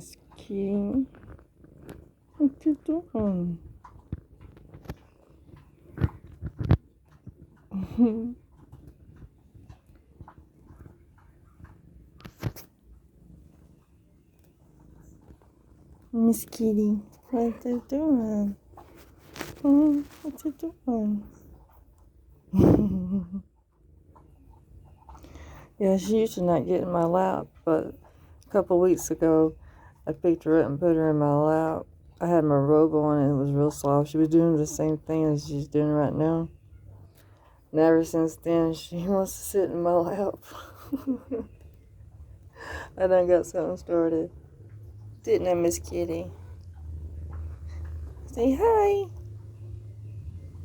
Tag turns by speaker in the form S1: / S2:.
S1: Miss Kitty. What you doing? Miss Kitty, what you doing? What you doing? Yeah, she used to not get in my lap, but a couple weeks ago, I picked her up and put her in my lap. I had my robe on and it was real soft. She was doing the same thing as she's doing right now. And ever since then, she wants to sit in my lap. I done got something started. Didn't I, Miss Kitty? Say hi.